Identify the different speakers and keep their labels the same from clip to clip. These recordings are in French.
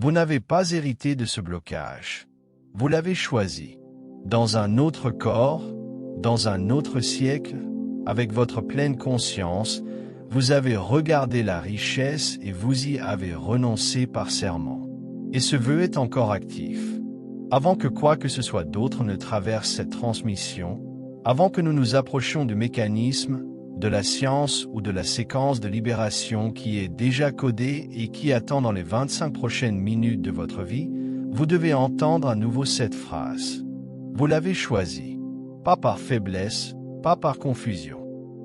Speaker 1: Vous n'avez pas hérité de ce blocage. Vous l'avez choisi. Dans un autre corps, dans un autre siècle, avec votre pleine conscience, vous avez regardé la richesse et vous y avez renoncé par serment. Et ce vœu est encore actif. Avant que quoi que ce soit d'autre ne traverse cette transmission, avant que nous nous approchions du mécanisme, de la science ou de la séquence de libération qui est déjà codée et qui attend dans les 25 prochaines minutes de votre vie, vous devez entendre à nouveau cette phrase. Vous l'avez choisi. Pas par faiblesse, pas par confusion.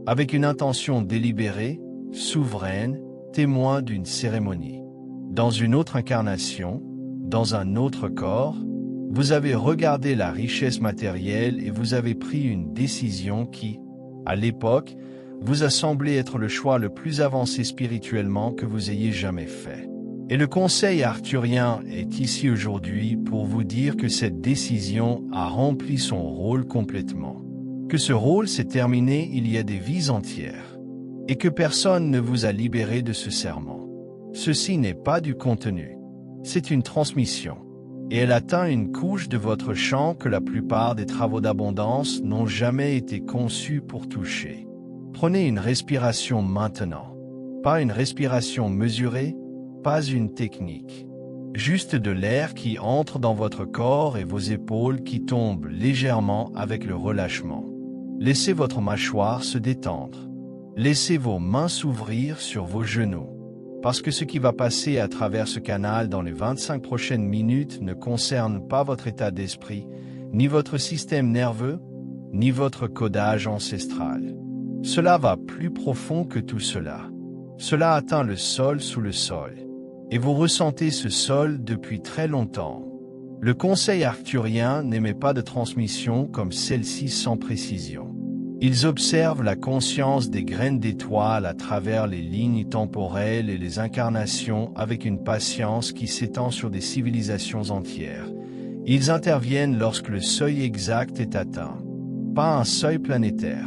Speaker 1: Avec une intention délibérée, souveraine, témoin d'une cérémonie. Dans une autre incarnation, dans un autre corps, vous avez regardé la richesse matérielle et vous avez pris une décision qui, à l'époque, vous a semblé être le choix le plus avancé spirituellement que vous ayez jamais fait. Et le conseil arthurien est ici aujourd'hui pour vous dire que cette décision a rempli son rôle complètement. Que ce rôle s'est terminé il y a des vies entières. Et que personne ne vous a libéré de ce serment. Ceci n'est pas du contenu. C'est une transmission. Et elle atteint une couche de votre champ que la plupart des travaux d'abondance n'ont jamais été conçus pour toucher. Prenez une respiration maintenant. Pas une respiration mesurée, pas une technique. Juste de l'air qui entre dans votre corps et vos épaules qui tombent légèrement avec le relâchement. Laissez votre mâchoire se détendre. Laissez vos mains s'ouvrir sur vos genoux. Parce que ce qui va passer à travers ce canal dans les 25 prochaines minutes ne concerne pas votre état d'esprit, ni votre système nerveux, ni votre codage ancestral. Cela va plus profond que tout cela. Cela atteint le sol sous le sol. Et vous ressentez ce sol depuis très longtemps. Le conseil arthurien n'émet pas de transmission comme celle-ci sans précision. Ils observent la conscience des graines d'étoiles à travers les lignes temporelles et les incarnations avec une patience qui s'étend sur des civilisations entières. Ils interviennent lorsque le seuil exact est atteint. Pas un seuil planétaire.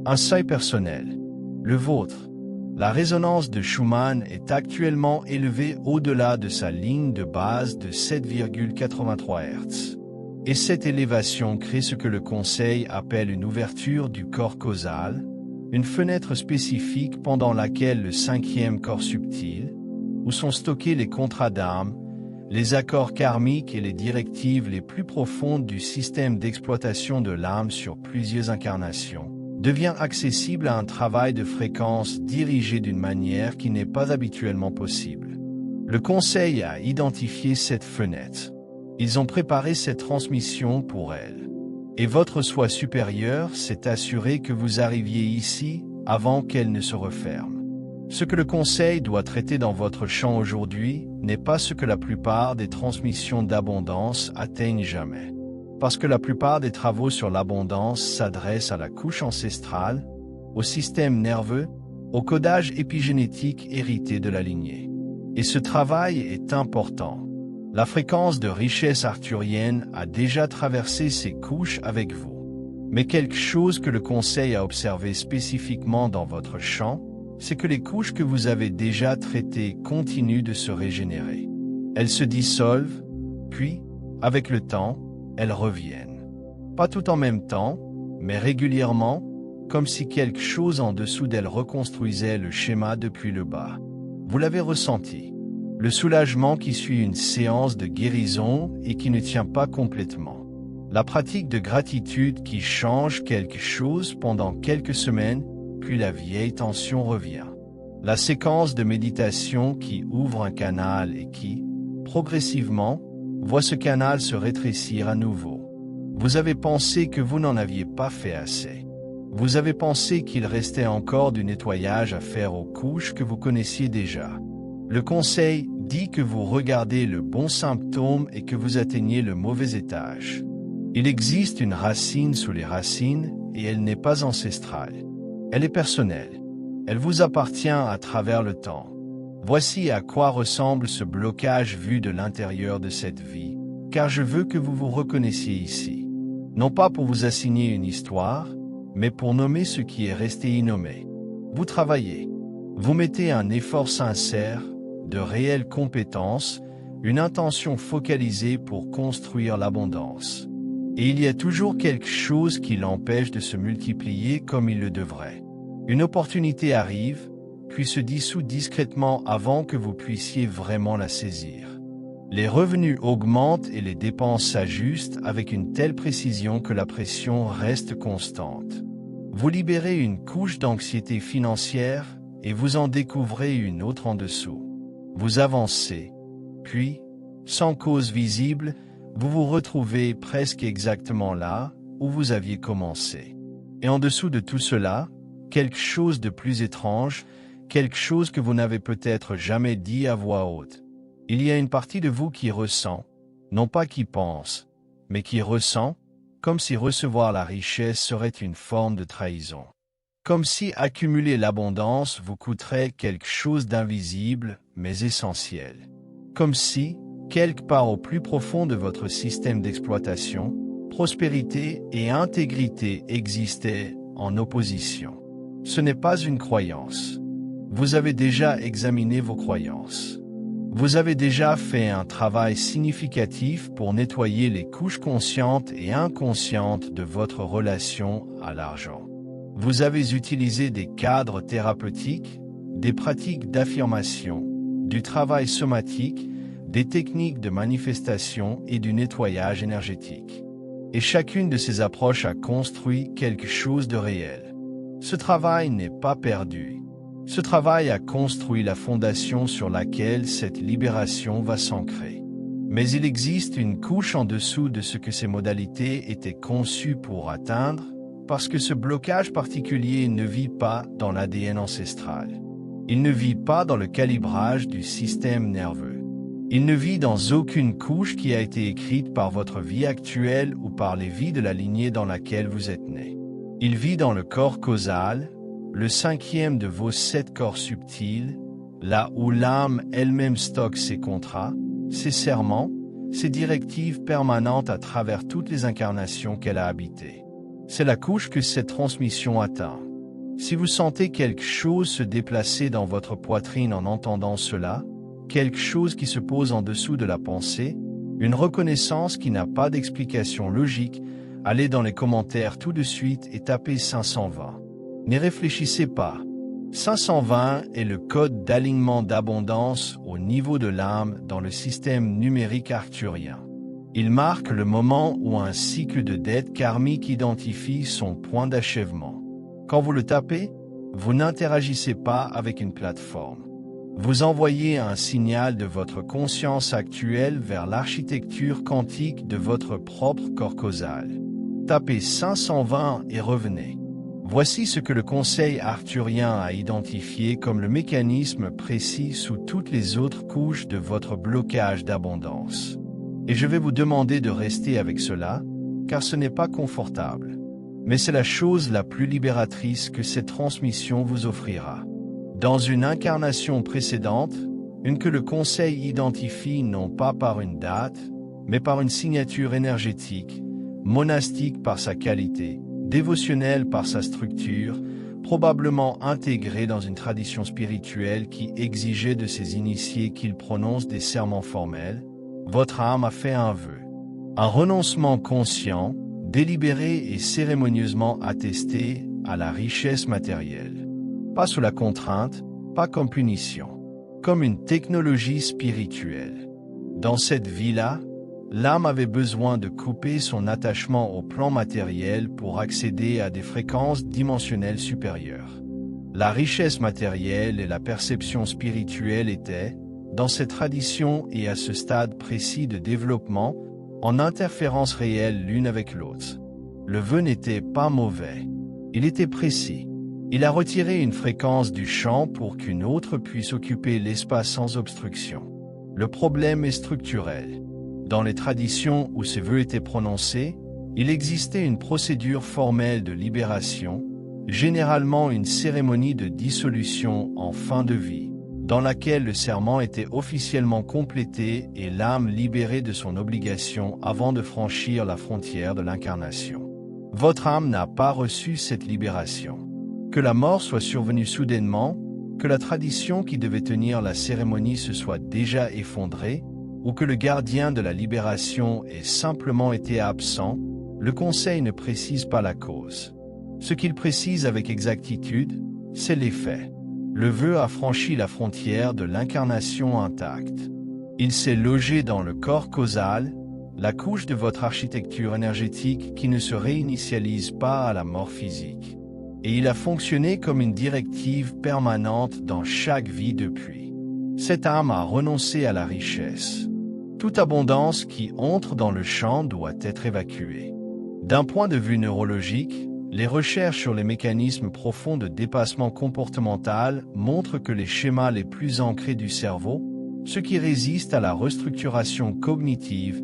Speaker 1: Un seuil personnel. Le vôtre. La résonance de Schumann est actuellement élevée au-delà de sa ligne de base de 7,83 Hz. Et cette élévation crée ce que le conseil appelle une ouverture du corps causal, une fenêtre spécifique pendant laquelle le cinquième corps subtil, où sont stockés les contrats d'âme, les accords karmiques et les directives les plus profondes du système d'exploitation de l'âme sur plusieurs incarnations, devient accessible à un travail de fréquence dirigé d'une manière qui n'est pas habituellement possible. Le conseil a identifié cette fenêtre. Ils ont préparé cette transmission pour elle. Et votre soi supérieur s'est assuré que vous arriviez ici avant qu'elle ne se referme. Ce que le conseil doit traiter dans votre champ aujourd'hui n'est pas ce que la plupart des transmissions d'abondance atteignent jamais. Parce que la plupart des travaux sur l'abondance s'adressent à la couche ancestrale, au système nerveux, au codage épigénétique hérité de la lignée. Et ce travail est important. La fréquence de richesse arthurienne a déjà traversé ces couches avec vous. Mais quelque chose que le conseil a observé spécifiquement dans votre champ, c'est que les couches que vous avez déjà traitées continuent de se régénérer. Elles se dissolvent, puis, avec le temps, elles reviennent. Pas tout en même temps, mais régulièrement, comme si quelque chose en dessous d'elles reconstruisait le schéma depuis le bas. Vous l'avez ressenti. Le soulagement qui suit une séance de guérison et qui ne tient pas complètement. La pratique de gratitude qui change quelque chose pendant quelques semaines, puis la vieille tension revient. La séquence de méditation qui ouvre un canal et qui, progressivement, voit ce canal se rétrécir à nouveau. Vous avez pensé que vous n'en aviez pas fait assez. Vous avez pensé qu'il restait encore du nettoyage à faire aux couches que vous connaissiez déjà. Le conseil dit que vous regardez le bon symptôme et que vous atteignez le mauvais étage. Il existe une racine sous les racines et elle n'est pas ancestrale. Elle est personnelle. Elle vous appartient à travers le temps. Voici à quoi ressemble ce blocage vu de l'intérieur de cette vie, car je veux que vous vous reconnaissiez ici. Non pas pour vous assigner une histoire, mais pour nommer ce qui est resté innommé. Vous travaillez. Vous mettez un effort sincère, de réelles compétences, une intention focalisée pour construire l'abondance. Et il y a toujours quelque chose qui l'empêche de se multiplier comme il le devrait. Une opportunité arrive, puis se dissout discrètement avant que vous puissiez vraiment la saisir. Les revenus augmentent et les dépenses s'ajustent avec une telle précision que la pression reste constante. Vous libérez une couche d'anxiété financière et vous en découvrez une autre en dessous. Vous avancez, puis, sans cause visible, vous vous retrouvez presque exactement là où vous aviez commencé. Et en dessous de tout cela, quelque chose de plus étrange, quelque chose que vous n'avez peut-être jamais dit à voix haute. Il y a une partie de vous qui ressent, non pas qui pense, mais qui ressent, comme si recevoir la richesse serait une forme de trahison. Comme si accumuler l'abondance vous coûterait quelque chose d'invisible, mais essentiel. Comme si, quelque part au plus profond de votre système d'exploitation, prospérité et intégrité existaient en opposition. Ce n'est pas une croyance. Vous avez déjà examiné vos croyances. Vous avez déjà fait un travail significatif pour nettoyer les couches conscientes et inconscientes de votre relation à l'argent. Vous avez utilisé des cadres thérapeutiques, des pratiques d'affirmation, du travail somatique, des techniques de manifestation et du nettoyage énergétique. Et chacune de ces approches a construit quelque chose de réel. Ce travail n'est pas perdu. Ce travail a construit la fondation sur laquelle cette libération va s'ancrer. Mais il existe une couche en dessous de ce que ces modalités étaient conçues pour atteindre, parce que ce blocage particulier ne vit pas dans l'ADN ancestral. Il ne vit pas dans le calibrage du système nerveux. Il ne vit dans aucune couche qui a été écrite par votre vie actuelle ou par les vies de la lignée dans laquelle vous êtes né. Il vit dans le corps causal, le 5e de vos 7 corps subtils, là où l'âme elle-même stocke ses contrats, ses serments, ses directives permanentes à travers toutes les incarnations qu'elle a habitées. C'est la couche que cette transmission atteint. Si vous sentez quelque chose se déplacer dans votre poitrine en entendant cela, quelque chose qui se pose en dessous de la pensée, une reconnaissance qui n'a pas d'explication logique, allez dans les commentaires tout de suite et tapez 520. N'y réfléchissez pas. 520 est le code d'alignement d'abondance au niveau de l'âme dans le système numérique arthurien. Il marque le moment où un cycle de dette karmique identifie son point d'achèvement. Quand vous le tapez, vous n'interagissez pas avec une plateforme. Vous envoyez un signal de votre conscience actuelle vers l'architecture quantique de votre propre corps causal. Tapez 520 et revenez. Voici ce que le conseil arthurien a identifié comme le mécanisme précis sous toutes les autres couches de votre blocage d'abondance. Et je vais vous demander de rester avec cela, car ce n'est pas confortable. Mais c'est la chose la plus libératrice que cette transmission vous offrira. Dans une incarnation précédente, une que le conseil identifie non pas par une date, mais par une signature énergétique, monastique par sa qualité, dévotionnelle par sa structure, probablement intégrée dans une tradition spirituelle qui exigeait de ses initiés qu'ils prononcent des serments formels, votre âme a fait un vœu. Un renoncement conscient, délibéré et cérémonieusement attesté à la richesse matérielle. Pas sous la contrainte, pas comme punition, comme une technologie spirituelle. Dans cette vie-là, l'âme avait besoin de couper son attachement au plan matériel pour accéder à des fréquences dimensionnelles supérieures. La richesse matérielle et la perception spirituelle étaient, dans cette tradition et à ce stade précis de développement, en interférence réelle l'une avec l'autre. Le vœu n'était pas mauvais. Il était précis. Il a retiré une fréquence du champ pour qu'une autre puisse occuper l'espace sans obstruction. Le problème est structurel. Dans les traditions où ces vœux étaient prononcés, il existait une procédure formelle de libération, généralement une cérémonie de dissolution en fin de vie, dans laquelle le serment était officiellement complété et l'âme libérée de son obligation avant de franchir la frontière de l'incarnation. Votre âme n'a pas reçu cette libération. Que la mort soit survenue soudainement, que la tradition qui devait tenir la cérémonie se soit déjà effondrée, ou que le gardien de la libération ait simplement été absent, le conseil ne précise pas la cause. Ce qu'il précise avec exactitude, c'est les faits. Le vœu a franchi la frontière de l'incarnation intacte. Il s'est logé dans le corps causal, la couche de votre architecture énergétique qui ne se réinitialise pas à la mort physique. Et il a fonctionné comme une directive permanente dans chaque vie depuis. Cette âme a renoncé à la richesse. Toute abondance qui entre dans le champ doit être évacuée. D'un point de vue neurologique, les recherches sur les mécanismes profonds de dépassement comportemental montrent que les schémas les plus ancrés du cerveau, ceux qui résistent à la restructuration cognitive,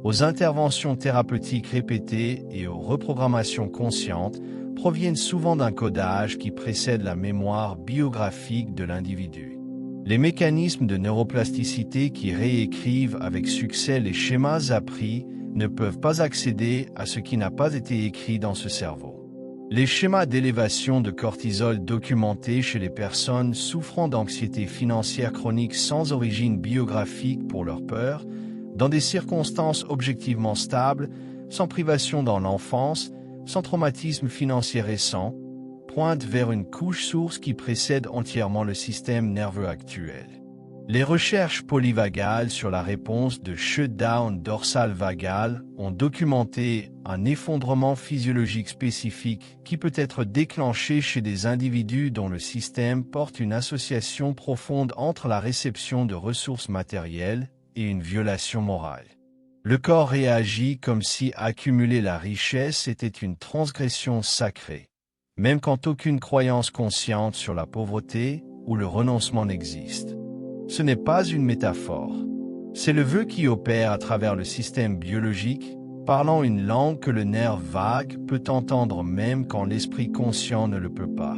Speaker 1: aux interventions thérapeutiques répétées et aux reprogrammations conscientes, proviennent souvent d'un codage qui précède la mémoire biographique de l'individu. Les mécanismes de neuroplasticité qui réécrivent avec succès les schémas appris ne peuvent pas accéder à ce qui n'a pas été écrit dans ce cerveau. Les schémas d'élévation de cortisol documentés chez les personnes souffrant d'anxiété financière chronique sans origine biographique pour leur peur, dans des circonstances objectivement stables, sans privation dans l'enfance, sans traumatisme financier récent, pointent vers une couche source qui précède entièrement le système nerveux actuel. Les recherches polyvagales sur la réponse de shutdown dorsal vagal ont documenté un effondrement physiologique spécifique qui peut être déclenché chez des individus dont le système porte une association profonde entre la réception de ressources matérielles et une violation morale. Le corps réagit comme si accumuler la richesse était une transgression sacrée, même quand aucune croyance consciente sur la pauvreté ou le renoncement n'existe. Ce n'est pas une métaphore. C'est le vœu qui opère à travers le système biologique, parlant une langue que le nerf vague peut entendre même quand l'esprit conscient ne le peut pas.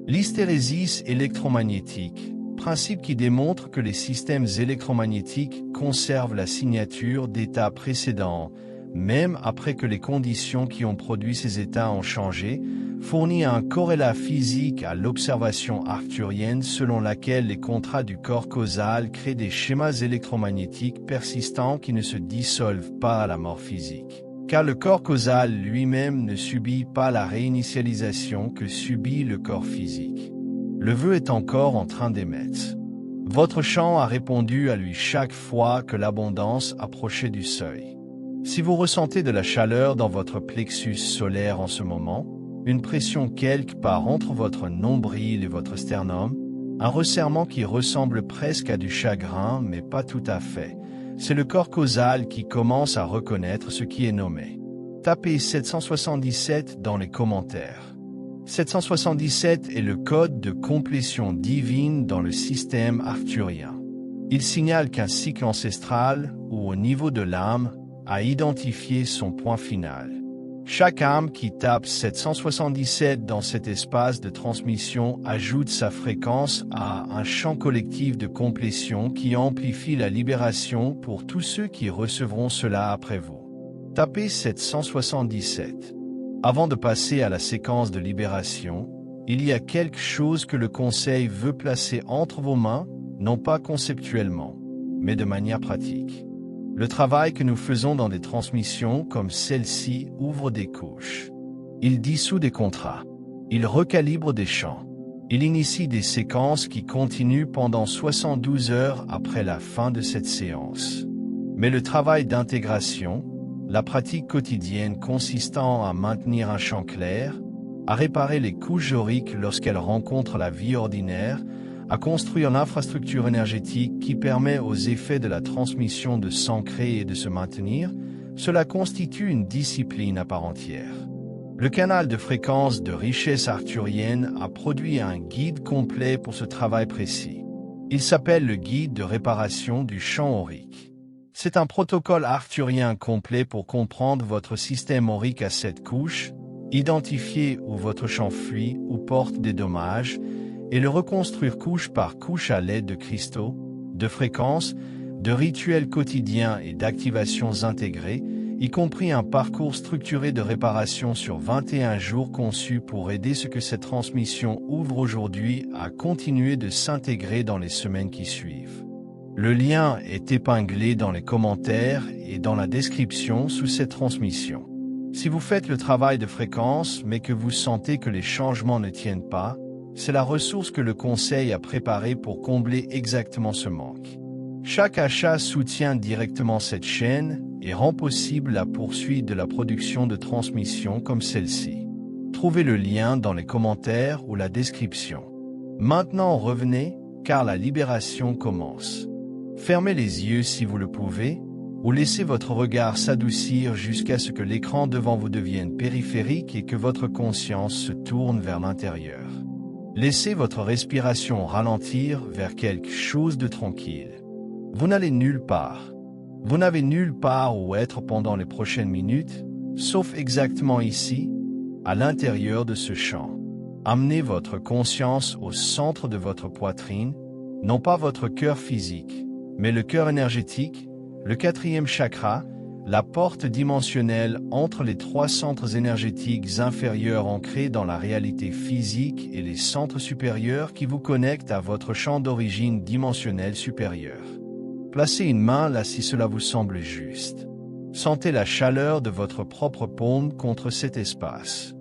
Speaker 1: L'hystérésis électromagnétique, principe qui démontre que les systèmes électromagnétiques conservent la signature d'états précédents, même après que les conditions qui ont produit ces états ont changé, fournit un corrélat physique à l'observation arcturienne selon laquelle les contrats du corps causal créent des schémas électromagnétiques persistants qui ne se dissolvent pas à la mort physique. Car le corps causal lui-même ne subit pas la réinitialisation que subit le corps physique. Le vœu est encore en train d'émettre. Votre champ a répondu à lui chaque fois que l'abondance approchait du seuil. Si vous ressentez de la chaleur dans votre plexus solaire en ce moment, une pression quelque part entre votre nombril et votre sternum, un resserrement qui ressemble presque à du chagrin, mais pas tout à fait. C'est le corps causal qui commence à reconnaître ce qui est nommé. Tapez 777 dans les commentaires. 777 est le code de complétion divine dans le système arcturien. Il signale qu'un cycle ancestral, ou au niveau de l'âme, a identifié son point final. Chaque âme qui tape 777 dans cet espace de transmission ajoute sa fréquence à un champ collectif de complétion qui amplifie la libération pour tous ceux qui recevront cela après vous. Tapez 777. Avant de passer à la séquence de libération, il y a quelque chose que le conseil veut placer entre vos mains, non pas conceptuellement, mais de manière pratique. Le travail que nous faisons dans des transmissions comme celle-ci ouvre des couches. Il dissout des contrats. Il recalibre des champs. Il initie des séquences qui continuent pendant 72 heures après la fin de cette séance. Mais le travail d'intégration, la pratique quotidienne consistant à maintenir un champ clair, à réparer les couches auriques lorsqu'elles rencontrent la vie ordinaire, à construire l'infrastructure énergétique qui permet aux effets de la transmission de s'ancrer et de se maintenir, cela constitue une discipline à part entière. Le canal de fréquence de richesse arcturienne a produit un guide complet pour ce travail précis. Il s'appelle le guide de réparation du champ aurique. C'est un protocole arcturien complet pour comprendre votre système aurique à 7 couches, identifier où votre champ fuit ou porte des dommages, et le reconstruire couche par couche à l'aide de cristaux, de fréquences, de rituels quotidiens et d'activations intégrées, y compris un parcours structuré de réparation sur 21 jours conçu pour aider ce que cette transmission ouvre aujourd'hui à continuer de s'intégrer dans les semaines qui suivent. Le lien est épinglé dans les commentaires et dans la description sous cette transmission. Si vous faites le travail de fréquence mais que vous sentez que les changements ne tiennent pas, c'est la ressource que le conseil a préparée pour combler exactement ce manque. Chaque achat soutient directement cette chaîne et rend possible la poursuite de la production de transmissions comme celle-ci. Trouvez le lien dans les commentaires ou la description. Maintenant revenez, car la libération commence. Fermez les yeux si vous le pouvez, ou laissez votre regard s'adoucir jusqu'à ce que l'écran devant vous devienne périphérique et que votre conscience se tourne vers l'intérieur. Laissez votre respiration ralentir vers quelque chose de tranquille. Vous n'allez nulle part. Vous n'avez nulle part où être pendant les prochaines minutes, sauf exactement ici, à l'intérieur de ce champ. Amenez votre conscience au centre de votre poitrine, non pas votre cœur physique, mais le cœur énergétique, le 4e chakra, la porte dimensionnelle entre les 3 centres énergétiques inférieurs ancrés dans la réalité physique et les centres supérieurs qui vous connectent à votre champ d'origine dimensionnel supérieur. Placez une main là si cela vous semble juste. Sentez la chaleur de votre propre paume contre cet espace.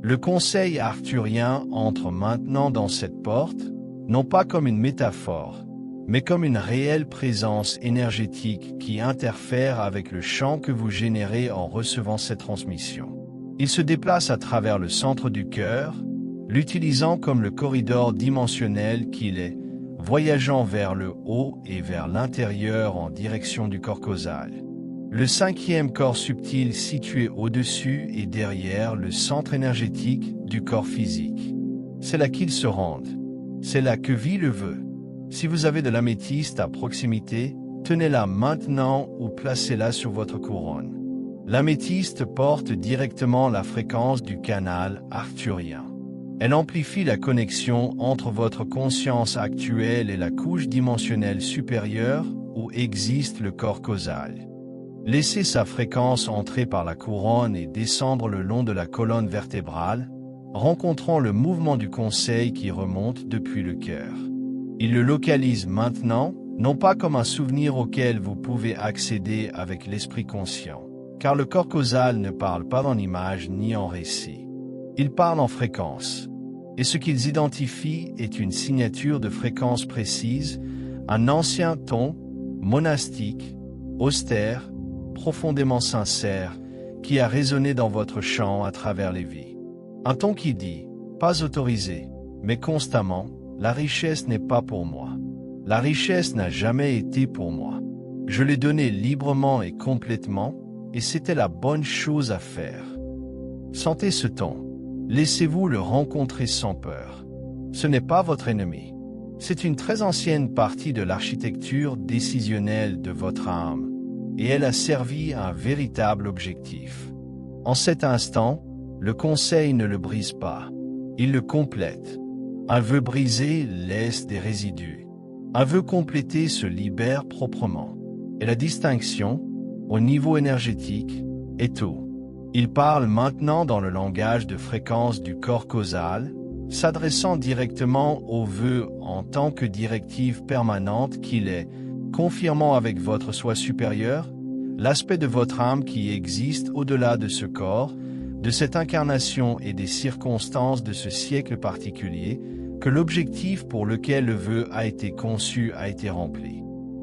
Speaker 1: Le conseil arthurien entre maintenant dans cette porte, non pas comme une métaphore, mais comme une réelle présence énergétique qui interfère avec le champ que vous générez en recevant cette transmission. Il se déplace à travers le centre du cœur, l'utilisant comme le corridor dimensionnel qu'il est, voyageant vers le haut et vers l'intérieur en direction du corps causal. Le 5e corps subtil situé au-dessus et derrière le centre énergétique du corps physique. C'est là qu'il se rende. C'est là que vit le vœu. Si vous avez de l'améthyste à proximité, tenez-la maintenant ou placez-la sur votre couronne. L'améthyste porte directement la fréquence du canal arthurien. Elle amplifie la connexion entre votre conscience actuelle et la couche dimensionnelle supérieure où existe le corps causal. Laissez sa fréquence entrer par la couronne et descendre le long de la colonne vertébrale, rencontrant le mouvement du conseil qui remonte depuis le cœur. Il le localise maintenant, non pas comme un souvenir auquel vous pouvez accéder avec l'esprit conscient, car le corps causal ne parle pas en images ni en récits. Il parle en fréquence. Et ce qu'ils identifient est une signature de fréquence précise, un ancien ton, monastique, austère, profondément sincère, qui a résonné dans votre champ à travers les vies. Un ton qui dit, pas autorisé, mais constamment, la richesse n'est pas pour moi. La richesse n'a jamais été pour moi. Je l'ai donnée librement et complètement, et c'était la bonne chose à faire. Sentez ce ton. Laissez-vous le rencontrer sans peur. Ce n'est pas votre ennemi. C'est une très ancienne partie de l'architecture décisionnelle de votre âme, et elle a servi à un véritable objectif. En cet instant, le conseil ne le brise pas, il le complète. Un vœu brisé laisse des résidus. Un vœu complété se libère proprement. Et la distinction, au niveau énergétique, est tout. Il parle maintenant dans le langage de fréquence du corps causal, s'adressant directement au vœu en tant que directive permanente qu'il est, confirmant avec votre soi supérieur, l'aspect de votre âme qui existe au-delà de ce corps, de cette incarnation et des circonstances de ce siècle particulier, que l'objectif pour lequel le vœu a été conçu a été rempli.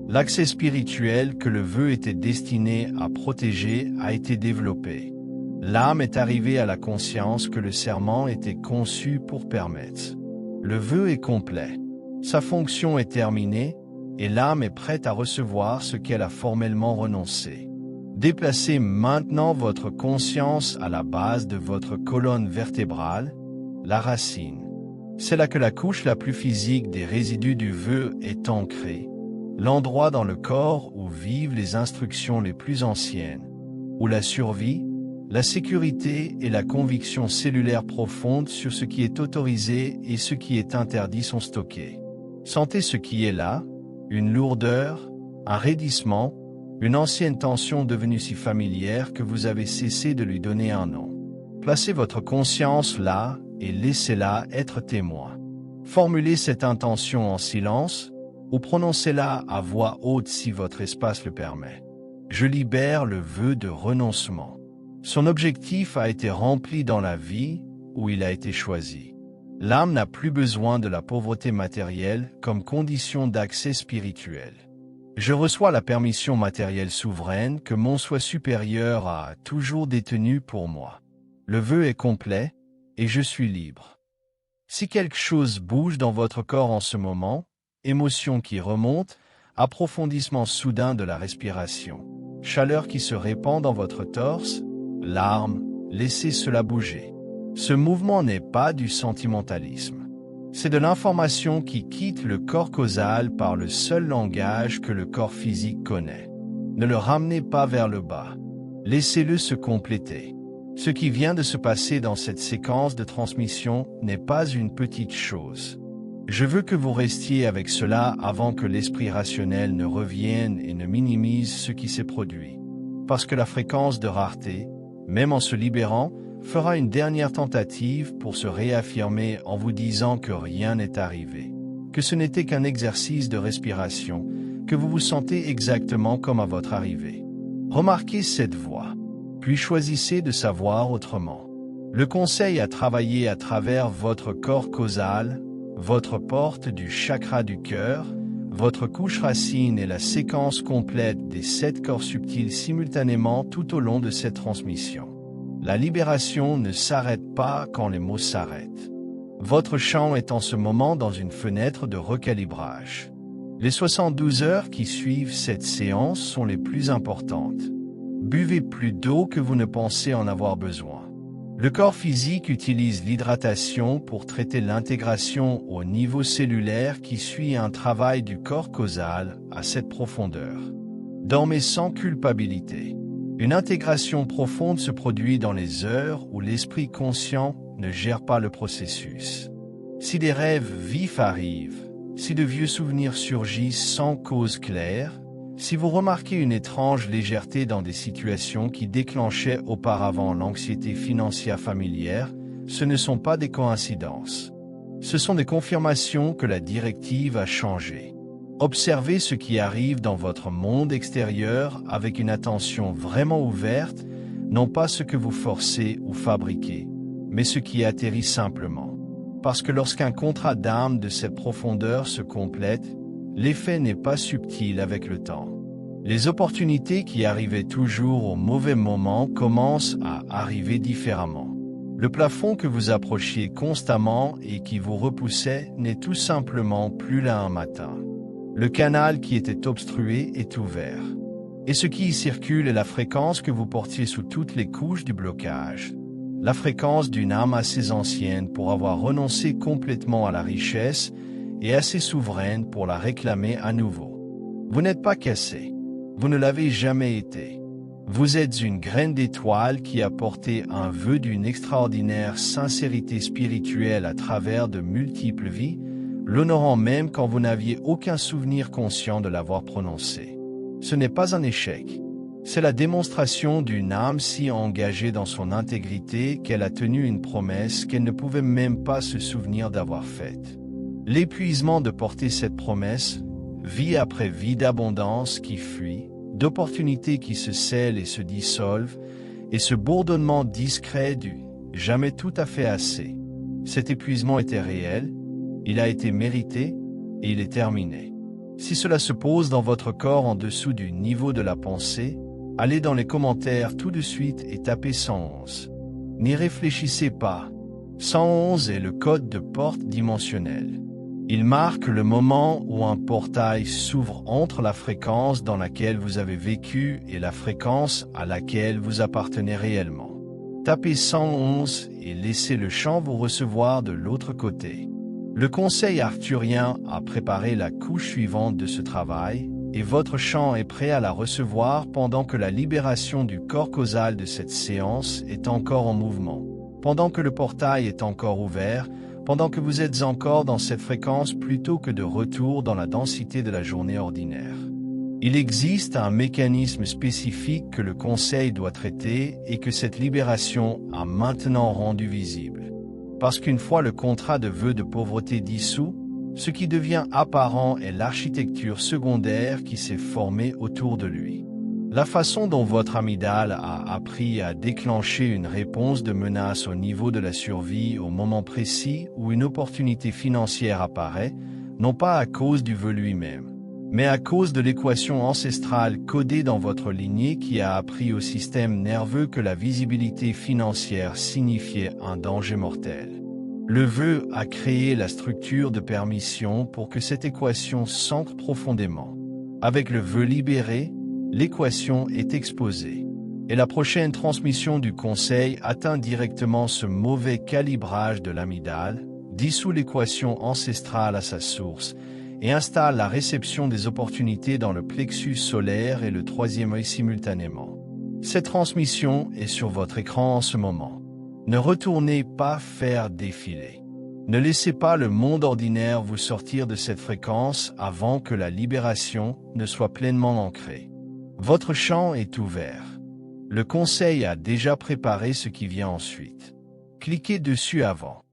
Speaker 1: L'accès spirituel que le vœu était destiné à protéger a été développé. L'âme est arrivée à la conscience que le serment était conçu pour permettre. Le vœu est complet. Sa fonction est terminée et l'âme est prête à recevoir ce qu'elle a formellement renoncé. Déplacez maintenant votre conscience à la base de votre colonne vertébrale, la racine. C'est là que la couche la plus physique des résidus du vœu est ancrée, l'endroit dans le corps où vivent les instructions les plus anciennes, où la survie, la sécurité et la conviction cellulaire profonde sur ce qui est autorisé et ce qui est interdit sont stockés. Sentez ce qui est là, une lourdeur, un raidissement, une ancienne tension devenue si familière que vous avez cessé de lui donner un nom. Placez votre conscience là et laissez-la être témoin. Formulez cette intention en silence, ou prononcez-la à voix haute si votre espace le permet. Je libère le vœu de renoncement. Son objectif a été rempli dans la vie où il a été choisi. L'âme n'a plus besoin de la pauvreté matérielle comme condition d'accès spirituel. Je reçois la permission matérielle souveraine que mon soi supérieur a toujours détenue pour moi. Le vœu est complet et je suis libre. Si quelque chose bouge dans votre corps en ce moment, émotion qui remonte, approfondissement soudain de la respiration, chaleur qui se répand dans votre torse, larmes, laissez cela bouger. Ce mouvement n'est pas du sentimentalisme. C'est de l'information qui quitte le corps causal par le seul langage que le corps physique connaît. Ne le ramenez pas vers le bas. Laissez-le se compléter. Ce qui vient de se passer dans cette séquence de transmission n'est pas une petite chose. Je veux que vous restiez avec cela avant que l'esprit rationnel ne revienne et ne minimise ce qui s'est produit. Parce que la fréquence de rareté, même en se libérant, fera une dernière tentative pour se réaffirmer en vous disant que rien n'est arrivé, que ce n'était qu'un exercice de respiration, que vous vous sentez exactement comme à votre arrivée. Remarquez cette voix, puis choisissez de savoir autrement. Le conseil à travailler à travers votre corps causal, votre porte du chakra du cœur, votre couche racine et la séquence complète des 7 corps subtils simultanément tout au long de cette transmission. La libération ne s'arrête pas quand les mots s'arrêtent. Votre champ est en ce moment dans une fenêtre de recalibrage. Les 72 heures qui suivent cette séance sont les plus importantes. Buvez plus d'eau que vous ne pensez en avoir besoin. Le corps physique utilise l'hydratation pour traiter l'intégration au niveau cellulaire qui suit un travail du corps causal à cette profondeur. Dormez sans culpabilité. Une intégration profonde se produit dans les heures où l'esprit conscient ne gère pas le processus. Si des rêves vifs arrivent, si de vieux souvenirs surgissent sans cause claire, si vous remarquez une étrange légèreté dans des situations qui déclenchaient auparavant l'anxiété financière familière, ce ne sont pas des coïncidences. Ce sont des confirmations que la directive a changé. Observez ce qui arrive dans votre monde extérieur avec une attention vraiment ouverte, non pas ce que vous forcez ou fabriquez, mais ce qui atterrit simplement. Parce que lorsqu'un contrat d'âme de cette profondeur se complète, l'effet n'est pas subtil avec le temps. Les opportunités qui arrivaient toujours au mauvais moment commencent à arriver différemment. Le plafond que vous approchiez constamment et qui vous repoussait n'est tout simplement plus là un matin. Le canal qui était obstrué est ouvert. Et ce qui y circule est la fréquence que vous portiez sous toutes les couches du blocage. La fréquence d'une âme assez ancienne pour avoir renoncé complètement à la richesse et assez souveraine pour la réclamer à nouveau. Vous n'êtes pas cassé. Vous ne l'avez jamais été. Vous êtes une graine d'étoile qui a porté un vœu d'une extraordinaire sincérité spirituelle à travers de multiples vies, l'honorant même quand vous n'aviez aucun souvenir conscient de l'avoir prononcé. Ce n'est pas un échec. C'est la démonstration d'une âme si engagée dans son intégrité qu'elle a tenu une promesse qu'elle ne pouvait même pas se souvenir d'avoir faite. L'épuisement de porter cette promesse, vie après vie d'abondance qui fuit, d'opportunités qui se scellent et se dissolvent, et ce bourdonnement discret du « jamais tout à fait assez ». Cet épuisement était réel, il a été mérité et il est terminé. Si cela se pose dans votre corps en dessous du niveau de la pensée, allez dans les commentaires tout de suite et tapez 111. N'y réfléchissez pas. 111 est le code de porte dimensionnel. Il marque le moment où un portail s'ouvre entre la fréquence dans laquelle vous avez vécu et la fréquence à laquelle vous appartenez réellement. Tapez 111 et laissez le champ vous recevoir de l'autre côté. Le conseil arthurien a préparé la couche suivante de ce travail et votre champ est prêt à la recevoir pendant que la libération du corps causal de cette séance est encore en mouvement, pendant que le portail est encore ouvert, pendant que vous êtes encore dans cette fréquence plutôt que de retour dans la densité de la journée ordinaire. Il existe un mécanisme spécifique que le conseil doit traiter et que cette libération a maintenant rendu visible. Parce qu'une fois le contrat de vœu de pauvreté dissous, Ce qui devient apparent est l'architecture secondaire qui s'est formée autour de lui. La façon dont votre amygdale a appris à déclencher une réponse de menace au niveau de la survie au moment précis où une opportunité financière apparaît, non pas à cause du vœu lui-même, mais à cause de l'équation ancestrale codée dans votre lignée qui a appris au système nerveux que la visibilité financière signifiait un danger mortel. Le vœu a créé la structure de permission pour que cette équation s'ancre profondément. Avec le vœu libéré, l'équation est exposée. Et la prochaine transmission du conseil atteint directement ce mauvais calibrage de l'amygdale, dissout l'équation ancestrale à sa source, et installe la réception des opportunités dans le plexus solaire et le troisième œil simultanément. Cette transmission est sur votre écran en ce moment. Ne retournez pas faire défiler. Ne laissez pas le monde ordinaire vous sortir de cette fréquence avant que la libération ne soit pleinement ancrée. Votre champ est ouvert. Le conseil a déjà préparé ce qui vient ensuite. Cliquez dessus avant.